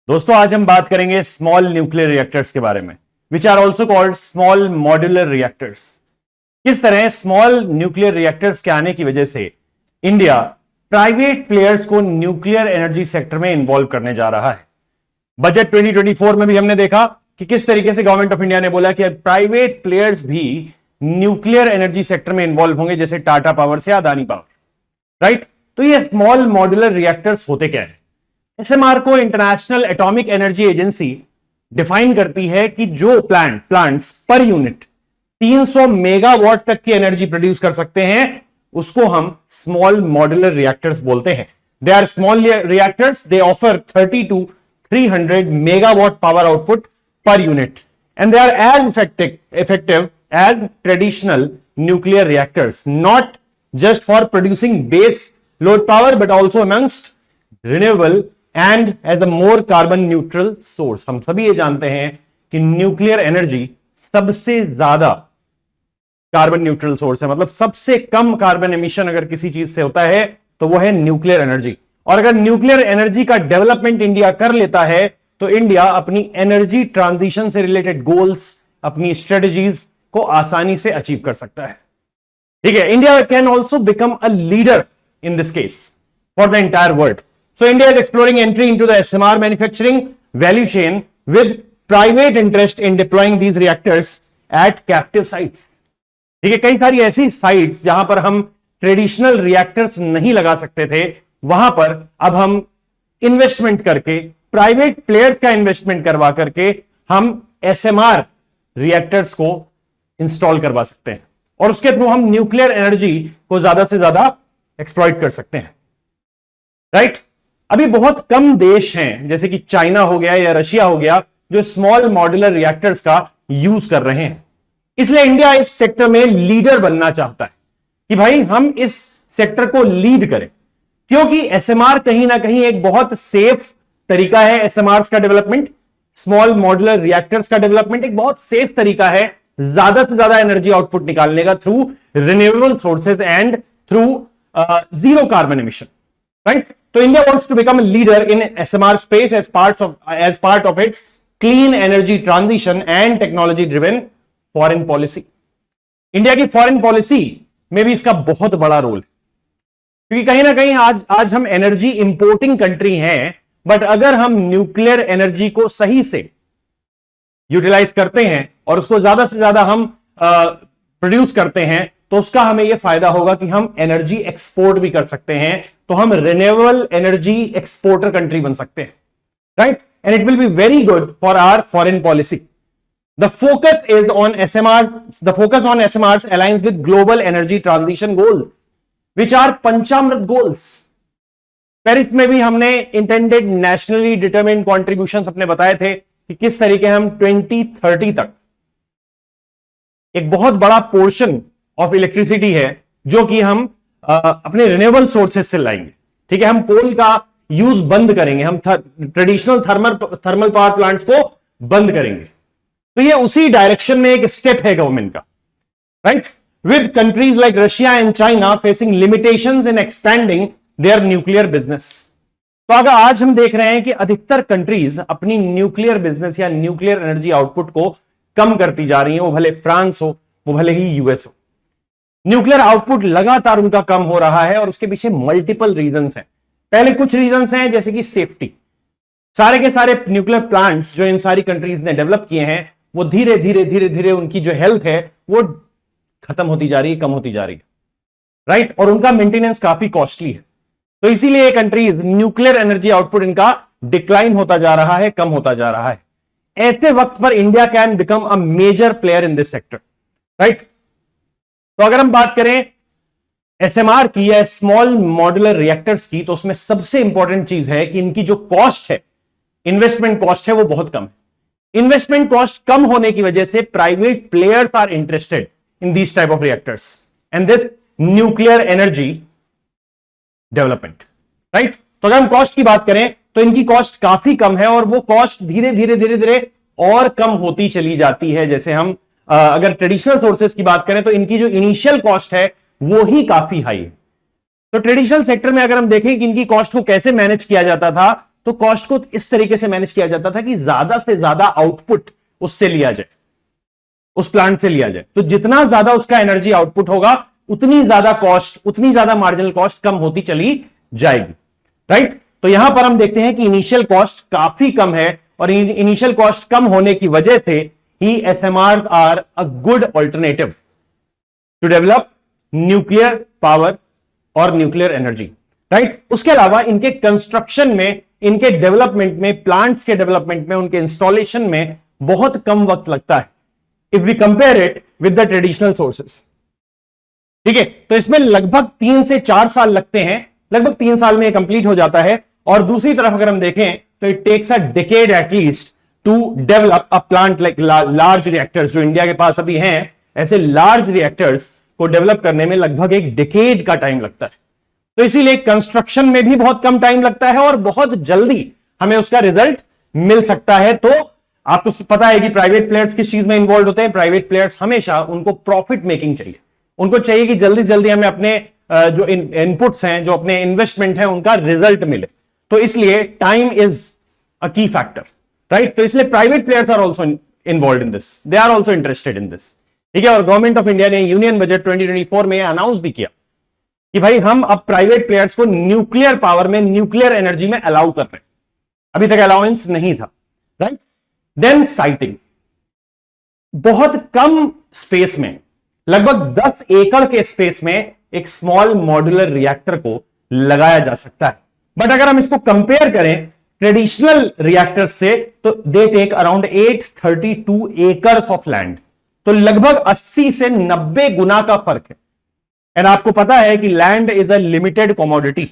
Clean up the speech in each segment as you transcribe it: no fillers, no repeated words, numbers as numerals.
दोस्तों आज हम बात करेंगे स्मॉल न्यूक्लियर रिएक्टर्स के बारे में, which are also called small modular reactors. किस तरह स्मॉल न्यूक्लियर रिएक्टर्स के आने की वजह से इंडिया प्राइवेट प्लेयर्स को न्यूक्लियर एनर्जी सेक्टर में इन्वॉल्व करने जा रहा है। बजट 2024 में भी हमने देखा कि किस तरीके से गवर्नमेंट ऑफ इंडिया ने बोला कि प्राइवेट प्लेयर्स भी न्यूक्लियर एनर्जी सेक्टर में इन्वॉल्व होंगे, जैसे टाटा पावर से अदानी पावर, राइट। तो ये स्मॉल मॉड्यूलर रिएक्टर्स होते क्या है? एसएमआर को international atomic energy agency define करती है कि जो प्लांट्स पर यूनिट 300 मेगावाट तक की एनर्जी प्रोड्यूस कर सकते हैं उसको हम स्मॉल मॉड्यूलर रिएक्टर्स बोलते हैं। They are small reactors, they offer 30 to 300 megawatt power output per unit and they are as effective as traditional nuclear reactors, not just for producing base load power but also amongst renewable and as a more carbon neutral source. हम सभी ये जानते हैं कि nuclear energy सबसे ज्यादा carbon neutral source है, मतलब सबसे कम कार्बन एमिशन अगर किसी चीज से होता है तो वो है न्यूक्लियर एनर्जी। और अगर न्यूक्लियर एनर्जी का डेवलपमेंट इंडिया कर लेता है तो इंडिया अपनी एनर्जी ट्रांजिशन से रिलेटेड गोल्स, अपनी स्ट्रेटजीज को आसानी से अचीव कर सकता है। ठीक है, India can also become a leader in this case for the entire world. So India is exploring entry into the SMR manufacturing value chain with private interest in deploying these reactors at captive sites. ठीक है, कई सारी ऐसी sites जहां पर हम traditional reactors नहीं लगा सकते थे, वहां पर अब हम इन्वेस्टमेंट करके, प्राइवेट प्लेयर्स का इन्वेस्टमेंट करवा करके हम SMR रिएक्टर्स को इंस्टॉल करवा सकते हैं और उसके थ्रू हम न्यूक्लियर एनर्जी को ज्यादा से ज्यादा एक्सप्लॉइट कर सकते हैं, राइट। अभी बहुत कम देश हैं जैसे कि चाइना हो गया या रशिया हो गया जो स्मॉल मॉड्यूलर रिएक्टर्स का यूज कर रहे हैं। इसलिए इंडिया इस सेक्टर में लीडर बनना चाहता है कि भाई हम इस सेक्टर को लीड करें, क्योंकि एसएमआर कहीं ना कहीं एक बहुत सेफ तरीका है। एसएमआर का डेवलपमेंट, स्मॉल मॉड्यूलर रिएक्टर्स का डेवलपमेंट एक बहुत सेफ तरीका है ज्यादा से ज्यादा एनर्जी आउटपुट निकालने का through renewable sources and through zero carbon emission, right? So India wants to become a leader in SMR space as part of its clean energy transition and technology driven foreign policy. India की foreign policy में भी इसका बहुत बड़ा role है, क्योंकि कहीं ना कहीं आज हम एनर्जी इंपोर्टिंग कंट्री हैं, बट अगर हम न्यूक्लियर एनर्जी को सही से यूटिलाइज करते हैं और उसको ज्यादा से ज्यादा हम प्रोड्यूस करते हैं तो उसका हमें यह फायदा होगा कि हम एनर्जी एक्सपोर्ट भी कर सकते हैं, तो हम रिन्यूएबल एनर्जी एक्सपोर्टर कंट्री बन सकते हैं, right. And it will be very good for our foreign policy. The focus on SMRs aligns with global energy transition goals which are Panchamrit goals. Paris में भी हमने इंटेंडेड नेशनली डिटरमिन्ड कॉन्ट्रीब्यूशंस अपने बताए थे कि किस तरीके हम 2030 तक एक बहुत बड़ा पोर्शन ऑफ इलेक्ट्रिसिटी है जो कि हम अपने रिन्यूएबल सोर्सेस से लाएंगे। ठीक है, हम कोल का यूज बंद करेंगे, हम ट्रेडिशनल थर्मल पावर प्लांट्स को बंद करेंगे। तो ये उसी डायरेक्शन में एक स्टेप है गवर्नमेंट का, right. With countries like Russia and China facing limitations in expanding their nuclear business. तो अगर आज हम देख रहे हैं कि अधिकतर कंट्रीज अपनी न्यूक्लियर बिजनेस या न्यूक्लियर एनर्जी आउटपुट को कम करती जा रही है, वो भले फ्रांस हो, वो भले ही यूएस हो। न्यूक्लियर आउटपुट लगातार उनका कम हो रहा है और उसके पीछे मल्टीपल रीजंस हैं। पहले कुछ रीजंस हैं जैसे कि सेफ्टी। सारे के सारे न्यूक्लियर प्लांट्स जो इन सारी कंट्रीज ने डेवलप किए हैं वो धीरे धीरे उनकी जो हेल्थ है वो खत्म होती जा रही है, कम होती जा रही है, राइट। और उनका मेंटेनेंस काफी कॉस्टली है, तो इसीलिए कंट्रीज न्यूक्लियर एनर्जी आउटपुट इनका डिक्लाइन होता जा रहा है, कम होता जा रहा है। ऐसे वक्त पर India can become a major player in this sector, right. तो अगर हम बात करें एसएमआर की या स्मॉल मॉड्यूलर रिएक्टर्स की, तो उसमें सबसे इंपॉर्टेंट चीज है कि इनकी जो कॉस्ट है, इन्वेस्टमेंट कॉस्ट है, वो बहुत कम है। इन्वेस्टमेंट कॉस्ट कम होने की वजह से private players are interested in this type of reactors and this nuclear energy development, right. तो अगर हम कॉस्ट की बात करें तो इनकी कॉस्ट काफी कम है और वो कॉस्ट धीरे धीरे और कम होती चली जाती है। जैसे हम अगर ट्रेडिशनल सोर्सेज की बात करें तो इनकी जो इनिशियल कॉस्ट है वो ही काफी हाई है। तो ट्रेडिशनल सेक्टर में अगर हम देखें कि इनकी कॉस्ट को कैसे मैनेज किया जाता था, तो कॉस्ट को इस तरीके से मैनेज किया जाता था कि ज्यादा से ज्यादा आउटपुट उससे लिया जाए, उस प्लांट से लिया जाए। तो जितना ज्यादा उसका एनर्जी आउटपुट होगा उतनी ज्यादा कॉस्ट, उतनी ज्यादा मार्जिनल कॉस्ट कम होती चली जाएगी, राइट। तो यहां पर हम देखते हैं कि इनिशियल कॉस्ट काफी कम है और इनिशियल कॉस्ट कम होने की वजह से ही SMR are a good alternative to develop nuclear power और न्यूक्लियर एनर्जी, राइट। उसके अलावा इनके कंस्ट्रक्शन में, इनके डेवलपमेंट में, प्लांट्स के डेवलपमेंट में, उनके इंस्टॉलेशन में बहुत कम वक्त लगता है if we compare it with the traditional sources, ठीक है। तो इसमें लगभग 3 से 4 साल लगते हैं, लगभग 3 साल में कंप्लीट हो जाता है। और दूसरी तरफ अगर हम देखें तो it takes a decade at least to develop a plant like large reactors जो इंडिया के पास अभी हैं, ऐसे लार्ज रिएक्टर्स को डेवलप करने में लगभग एक डिकेड का टाइम लगता है। तो इसीलिए कंस्ट्रक्शन में भी बहुत कम टाइम लगता है और बहुत जल्दी हमें उसका रिजल्ट मिल सकता है। तो आपको पता है कि प्राइवेट प्लेयर्स किस चीज में इन्वॉल्व होते हैं। प्राइवेट प्लेयर्स हमेशा, उनको प्रॉफिट मेकिंग चाहिए, उनको चाहिए कि जल्दी जल्दी हमें अपने जो इनपुट्स हैं, जो अपने इन्वेस्टमेंट है, उनका रिजल्ट मिले। तो इसलिए टाइम इज अ की फैक्टर, राइट। तो इसलिए private players are also involve in this, they are also interested in this, ठीक है। और गवर्नमेंट ऑफ इंडिया ने यूनियन बजट 2024 में अनाउंस भी किया कि भाई हम अब प्राइवेट प्लेयर्स को न्यूक्लियर पावर में, न्यूक्लियर एनर्जी में अलाउ कर रहे हैं। अभी तक अलाउंस नहीं था, राइट। देन साइटिंग, बहुत कम स्पेस में, लगभग 10 एकड़ के स्पेस में एक स्मॉल मॉड्यूलर रिएक्टर को लगाया जा सकता है। बट अगर हम इसको कंपेयर करें ट्रेडिशनल रिएक्टर से, तो they take around 832 acres of land. तो लगभग 80 से 90 गुना का फर्क है। एंड आपको पता है कि land is a limited commodity.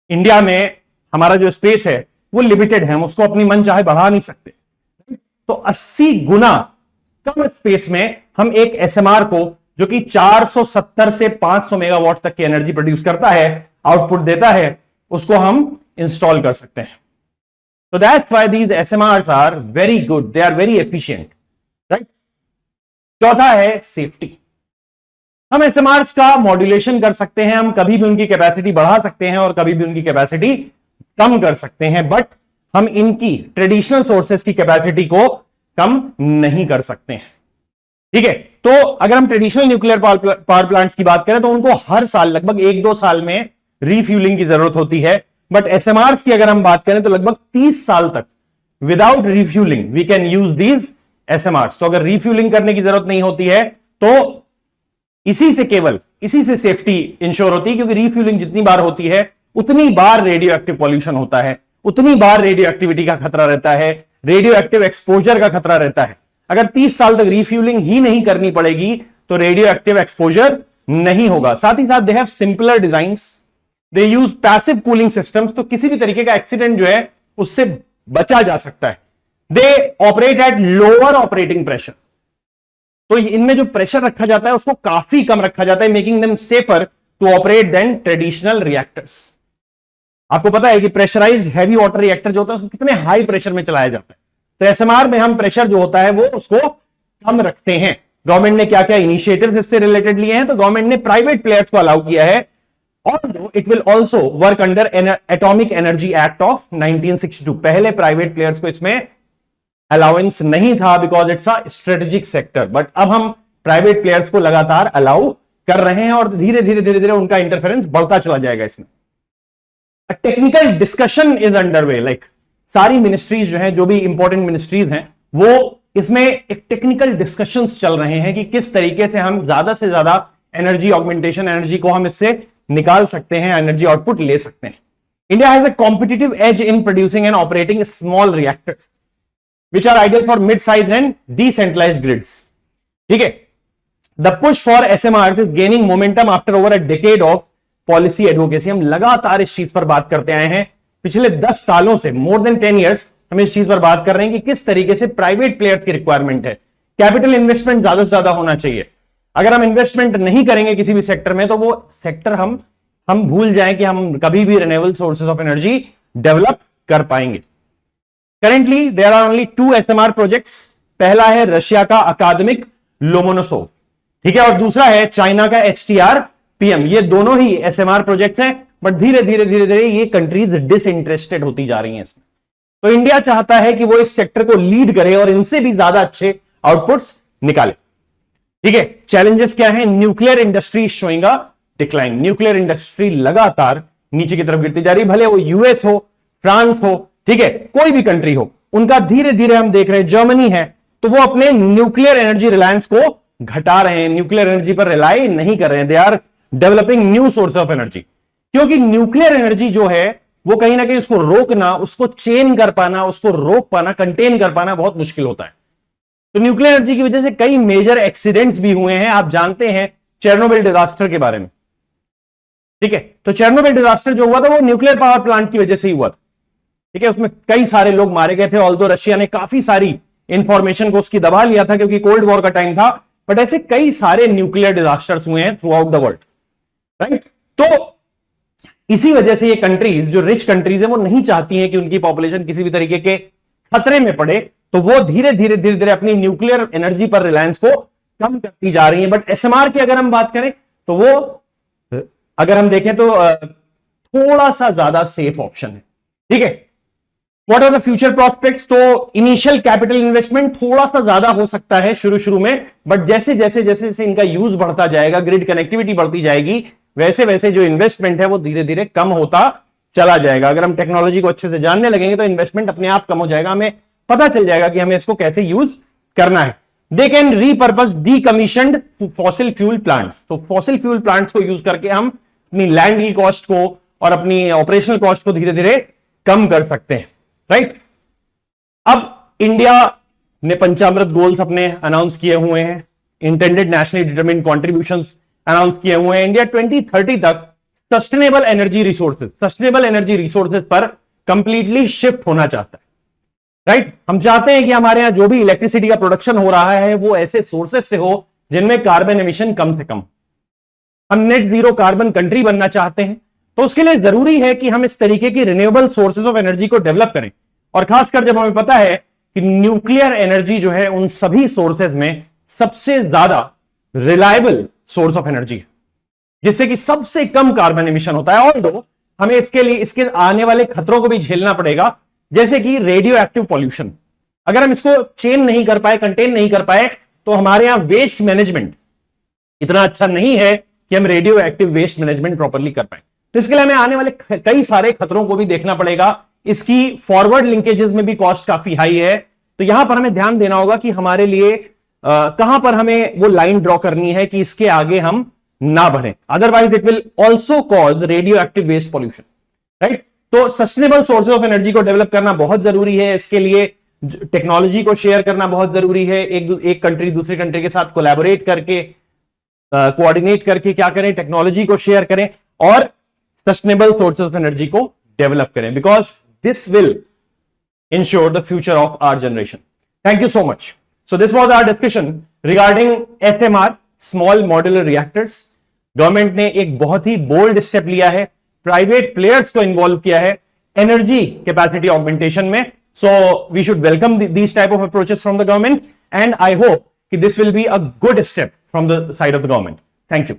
India में हमारा जो स्पेस है वो लिमिटेड है, हम उसको अपनी मन चाहे बढ़ा नहीं सकते। तो 80 गुना कम स्पेस में हम एक एसएमआर को, जो कि 470 से 500 मेगावाट तक की एनर्जी प्रोड्यूस करता है, आउटपुट देता है, उसको हम इंस्टॉल कर सकते हैं। तो that's why these SMRs are very good, they are very efficient, right. चौथा है सेफ्टी। हम एसएमआर्स का मॉड्यूलेशन कर सकते हैं, हम कभी भी उनकी कैपेसिटी बढ़ा सकते हैं और कभी भी उनकी कैपेसिटी कम कर सकते हैं, बट हम इनकी ट्रेडिशनल सोर्सेस की कैपेसिटी को कम नहीं कर सकते हैं, ठीक है। तो अगर हम ट्रेडिशनल न्यूक्लियर पावर प्लांट्स की बात करें तो उनको हर साल, लगभग 1-2 साल में रीफ्यूलिंग की जरूरत होती है। बट एसएमआर्स की अगर हम बात करें तो लगभग 30 साल तक without refuelling we can use these SMRs. तो अगर रिफ्यूलिंग करने की जरूरत नहीं होती है तो इसी से सेफ्टी इंश्योर होती है, क्योंकि रिफ्यूलिंग जितनी बार होती है उतनी बार रेडियो एक्टिव पॉल्यूशन होता है, उतनी बार रेडियो एक्टिविटी का खतरा रहता है, रेडियो एक्टिव एक्सपोजर का खतरा रहता है। अगर 30 साल तक रिफ्यूलिंग ही नहीं करनी पड़ेगी तो रेडियो एक्टिव एक्सपोजर नहीं होगा। साथ ही साथ they have simpler designs, they use passive cooling systems, तो किसी भी तरीके का एक्सीडेंट जो है उससे बचा जा सकता है। They operate at lower operating pressure, तो इनमें जो प्रेशर रखा जाता है उसको काफी कम रखा जाता है, making them safer to operate than traditional reactors. आपको पता है कि प्रेशराइज्ड हैवी वाटर रिएक्टर जो होता है उसको कितने हाई प्रेशर में चलाया जाता है। तो एसएमआर में हम प्रेशर जो होता है वो उसको कम रखते हैं। गवर्नमेंट ने क्या क्या इनिशिएटिव्स इससे रिलेटेड लिए हैं, तो गवर्नमेंट ने प्राइवेट प्लेयर्स को अलाउ किया है, although it will also work under atomic energy act of 1962। पहले प्राइवेट प्लेयर्स को इसमें अलाउंस नहीं था because it's a strategic sector, but अब हम प्राइवेट प्लेयर्स को लगातार अलाउ कर रहे हैं और धीरे धीरे उनका इंटरफेरेंस बढ़ता चला जाएगा इसमें। Technical discussion is under way, like सारी मिनिस्ट्रीज जो हैं, जो भी इंपॉर्टेंट मिनिस्ट्रीज हैं, वो इसमें एक टेक्निकल डिस्कशंस चल रहे हैं कि किस तरीके से हम ज्यादा से ज्यादा एनर्जी ऑगमेंटेशन, एनर्जी को हम इससे निकाल सकते हैं, एनर्जी आउटपुट ले सकते हैं। India has a competitive edge in producing and operating small reactors which are ideal for mid-sized and decentralized grids. ठीक है, the push for SMRs is gaining momentum after over a decade of policy advocacy. हम लगातार इस चीज पर बात करते आए हैं पिछले 10 सालों से, more than 10 years हम इस चीज पर बात कर रहे हैं कि किस तरीके से प्राइवेट प्लेयर्स की रिक्वायरमेंट है। कैपिटल इन्वेस्टमेंट ज्यादा से ज्यादा होना चाहिए। अगर हम इन्वेस्टमेंट नहीं करेंगे किसी भी सेक्टर में तो वो सेक्टर हम भूल जाएं कि हम कभी भी renewable sources of energy develop कर पाएंगे। Currently, there are only 2 SMR projects. पहला है रशिया का अकादमिक लोमोनोसोव, ठीक है, और दूसरा है चाइना का HTR PM। ये दोनों ही SMR प्रोजेक्ट्स हैं, बट धीरे धीरे धीरे धीरे ये कंट्रीज डिसइंटरेस्टेड होती जा रही हैं इसमें। तो इंडिया चाहता है कि वो इस सेक्टर को लीड करे और इनसे भी ज्यादा अच्छे आउटपुट्स निकाले। ठीक है, चैलेंजेस क्या है? Nuclear industry showing a decline. Nuclear industry लगातार नीचे की तरफ गिरती जा रही है, भले वो यूएस हो, फ्रांस हो, ठीक है, कोई भी कंट्री हो, उनका धीरे धीरे हम देख रहे हैं, जर्मनी है तो वो अपने न्यूक्लियर एनर्जी रिलायंस को घटा रहे हैं, न्यूक्लियर एनर्जी पर रिलाई नहीं कर रहे हैं, they are developing new source of energy. क्योंकि न्यूक्लियर एनर्जी जो है वो कहीं ना कहीं उसको रोकना, उसको चेन कर पाना, उसको रोक पाना, कंटेन कर पाना बहुत मुश्किल होता है। तो न्यूक्लियर एनर्जी की वजह से कई मेजर एक्सीडेंट्स भी हुए हैं। आप जानते हैं चेरनोबिल डिजास्टर के बारे में, ठीक है, तो चेरनोबिल डिजास्टर जो हुआ था वो न्यूक्लियर पावर प्लांट की वजह से ही हुआ था। ठीक है, उसमें कई सारे लोग मारे गए थे, ऑल्दो रशिया ने काफी सारी इंफॉर्मेशन को उसकी दबा लिया था क्योंकि कोल्ड वॉर का टाइम था, बट ऐसे कई सारे न्यूक्लियर डिजास्टर्स हुए हैं through out the world, right. तो इसी वजह से ये कंट्रीज, जो रिच कंट्रीज है, वो नहीं चाहती हैं कि उनकी पॉपुलेशन किसी भी तरीके के खतरे में पड़े, तो वो धीरे धीरे धीरे धीरे अपनी न्यूक्लियर एनर्जी पर रिलायंस को कम करती जा रही है। बट एसएमआर की अगर हम बात करें तो वो, अगर हम देखें तो थोड़ा सा ज्यादा सेफ ऑप्शन है। ठीक है, what are the future prospects? तो इनिशियल कैपिटल इन्वेस्टमेंट थोड़ा सा ज्यादा हो सकता है शुरू में, बट जैसे जैसे जैसे जैसे इनका यूज बढ़ता जाएगा, ग्रिड कनेक्टिविटी बढ़ती जाएगी, वैसे वैसे जो इन्वेस्टमेंट है वो धीरे धीरे कम होता चला जाएगा। अगर हम टेक्नोलॉजी को अच्छे से जानने लगेंगे तो इन्वेस्टमेंट अपने आप कम हो जाएगा, हमें पता चल जाएगा कि हमें इसको कैसे यूज करना है। They can repurpose decommissioned fossil fuel plants. तो फॉसिल फ्यूल प्लांट्स को यूज करके हम अपनी लैंड की कॉस्ट को और अपनी ऑपरेशनल कॉस्ट को धीरे धीरे कम कर सकते हैं, राइट। अब इंडिया ने पंचामृत गोल्स अपने अनाउंस किए हुए हैं, intended nationally determined contributions announce किए हुए हैं। इंडिया 2030 तक सस्टेनेबल एनर्जी रिसोर्सेज पर कंप्लीटली शिफ्ट होना चाहता है, राइट। हम चाहते हैं कि हमारे यहां जो भी इलेक्ट्रिसिटी का प्रोडक्शन हो रहा है वो ऐसे सोर्सेज से हो जिनमें कार्बन एमिशन कम से कम। हम नेट जीरो कार्बन कंट्री बनना चाहते हैं, तो उसके लिए जरूरी है कि हम इस तरीके की रिन्यूएबल सोर्सेज ऑफ एनर्जी को डेवलप करें। और खासकर जब हमें पता है कि न्यूक्लियर एनर्जी जो है उन सभी सोर्सेज में सबसे ज्यादा रिलायबल सोर्स ऑफ एनर्जी है, जिससे कि सबसे कम कार्बन एमिशन होता है। ऑल्दो हमें इसके लिए इसके आने वाले खतरों को भी झेलना पड़ेगा, जैसे कि रेडियो एक्टिव पॉल्यूशन। अगर हम इसको चेन नहीं कर पाए, कंटेन नहीं कर पाए, तो हमारे यहां वेस्ट मैनेजमेंट इतना अच्छा नहीं है कि हम radioactive waste management properly कर पाए। तो इसके लिए हमें आने वाले कई सारे खतरों को भी देखना पड़ेगा। इसकी फॉरवर्ड लिंकेजेस में भी कॉस्ट काफी हाई है, तो यहां पर हमें ध्यान देना होगा कि हमारे लिए कहां पर हमें वो लाइन ड्रॉ करनी है कि इसके आगे हम ना बढ़े, otherwise it will also cause radioactive waste pollution, right. तो सस्टेनेबल सोर्सेज ऑफ एनर्जी को डेवलप करना बहुत जरूरी है। इसके लिए टेक्नोलॉजी को शेयर करना बहुत जरूरी है। एक कंट्री दूसरे कंट्री के साथ कोलैबोरेट करके, कोऑर्डिनेट करके क्या करें, टेक्नोलॉजी को शेयर करें और सस्टेनेबल सोर्सेज ऑफ एनर्जी को डेवलप करें, because this will ensure the future of our generation. Thank you so much. So this was our discussion regarding SMR, small modular reactors. Government ने एक बहुत ही bold step लिया है, private players को involve किया है एनर्जी कैपेसिटी ऑगमेंटेशन में. So we should welcome these type of approaches from the government, and I hope that this will be a good step from the side of the government. Thank you.